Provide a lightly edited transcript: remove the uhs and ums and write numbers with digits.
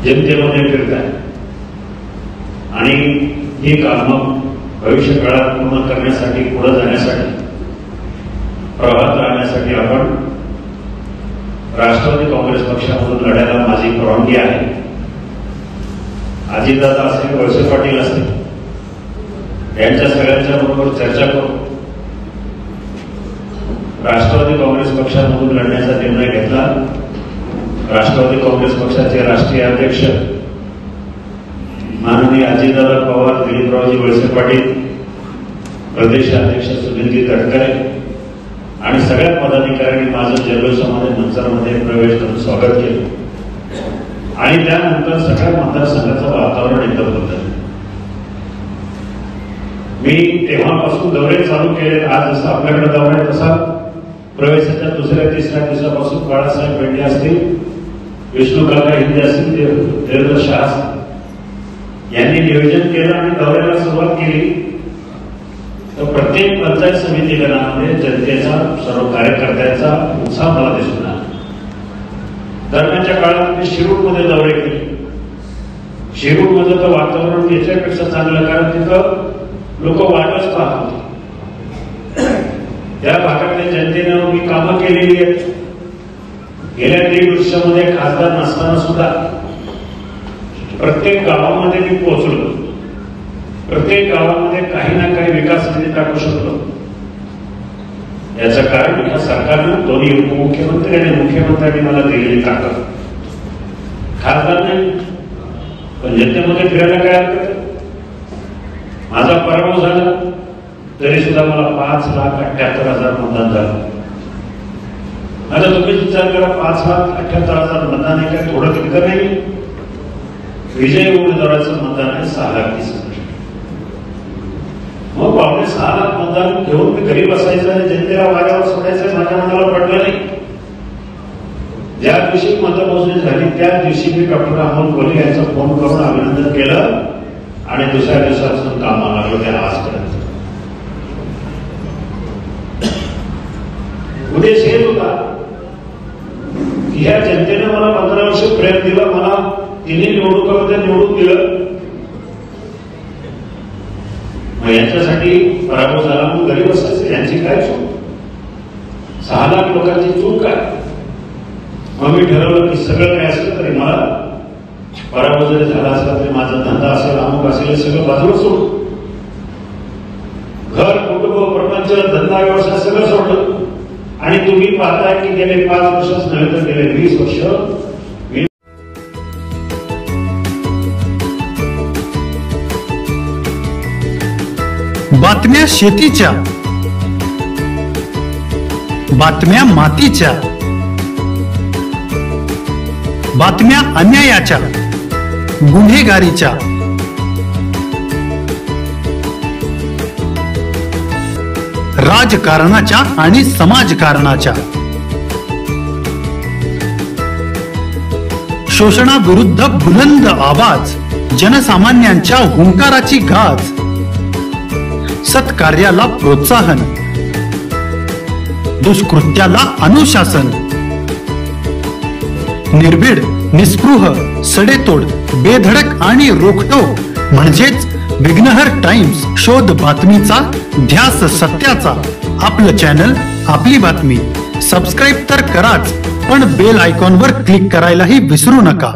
जनतेमध्ये फिरत आहे आणि ही कामं भविष्य काळात पूर्ण करण्यासाठी, पुढे जाण्यासाठी, प्रभात राहण्यासाठी आपण राष्ट्रवादी काँग्रेस पक्षामधून लढायला माझी परवानगी आहे. अजितदादा असतील, वळसे पाटील असतील, यांच्या सगळ्यांच्या बरोबर चर्चा करू राष्ट्रवादी काँग्रेस पक्षामधून लढण्याचा निर्णय घेतला. राष्ट्रवादी काँग्रेस पक्षाचे राष्ट्रीय अध्यक्ष माननीय अजितदादा पवार, दिलीपरावजी वळसे पाटील, प्रदेशाध्यक्ष सुनीलजी तटकरे आणि सगळ्या पदाधिकाऱ्यांनी माझं जल्लोषामध्ये मंचरमध्ये प्रवेश करून स्वागत केलं आणि त्यानंतर सगळ्या मतदारसंघाचं वातावरण एकदम बदललं. मी तेव्हापासून दौरे चालू केले. आज जसं आपल्याकडे दौरा आहे तसा प्रवेशाच्या दुसऱ्या तिसऱ्या दिवसापासून बाळासाहेब बेंडे असतील, विष्णू काका हिंदे असतील, देवेंद्र शाह असतील, यांनी नियोजन केलं आणि दौऱ्याला सुरुवात केली. तर प्रत्येक पंचायत समिती गणामध्ये जनतेचा, सर्व कार्यकर्त्यांचा उत्साह मला दिसून आला. दरम्यानच्या काळात मी शिरूरमध्ये दौरे केले. शिरूरमध्ये तर वातावरण याच्यापेक्षा चांगलं, कारण तिथं लोक वाटच पाहत होते. त्या भागातल्या जनतेनं मी कामं केलेली आहेत. गेल्या 1.5 वर्षामध्ये खासदार नसताना सुद्धा प्रत्येक गावामध्ये मी पोहोचलो. प्रत्येक गावामध्ये काही ना काही विकास निधी टाकू शकलो. याचं कारण या सरकारनं, दोन्ही उपमुख्यमंत्री आणि मुख्यमंत्र्यांनी मला दिलेली ताकद. खासदार नाही पण जनतेमध्ये फिरायला काय हरकत आहे. माझा पराभव झाला तरी सुद्धा मला 5,78,000 मतदान झालं. आता तुम्ही विचार करा, 5,78,000 मतदान आहे काय थोडं तितकं नाही. विजय उमेदवाराचं मतदान आहे 6,30,000. मग 6,00,000 मतदान घेऊन मी घरी बसायचं आणि जनतेला वाऱ्यावर सोडायचं माझ्या मनाला पडलं नाही. ज्या दिवशी मतमोजणी झाली त्या दिवशी मी डॉक्टर अमोल कोल्हे यांचा फोन करून अभिनंदन केलं आणि दुसऱ्या दिवसापासून कामाला लागलो त्या आजपर्यंत. उद्देश हेच होता की ह्या जनतेनं मला 15 वर्ष प्रेम दिलं, मला तिन्ही निवडणुकांमध्ये निवडून दिलं. मग यांच्यासाठी पराभव झाला म्हणून घरी बसायचं, यांची काय चूक? 6 लाख लोकांची चूक काय? मग मी ठरवलं की सगळं काय असलं तरी मला पराभव जरी झाला असला तरी माझा धंदा असेल, अमुक असेल, हे सगळं बाजूला सोडून घर, कुटुंब, प्रपंच, धंदा, व्यवसाय सगळं सोडलं. आणि तुम्ही पाहताय की गेले 5 वर्षच नव्हे तर गेले 20 वर्ष बातम्या शेतीच्या, बातम्या मातीच्या, बातम्या अन्यायाच्या, गुन्हेगारीच्या, राजकारणाच्या आणि समाजकारणाच्या, शोषणाविरुद्ध बुलंद आवाज, जनसामान्यांच्या हुंकाराची गाज, सत्कार्याला प्रोत्साहन, दुष्कृत्याला अनुशासन, निर्भीड, निस्पृह, सडेतोड, बेधडक आणि रोखठोक म्हणजेच विघ्नहर टाइम्स. शोध बातमीचा, ध्यास सत्याचा. आपलं चॅनल, आपली बातमी. सबस्क्राईब तर कराच, पण बेल आयकॉनवर क्लिक करायलाही विसरू नका.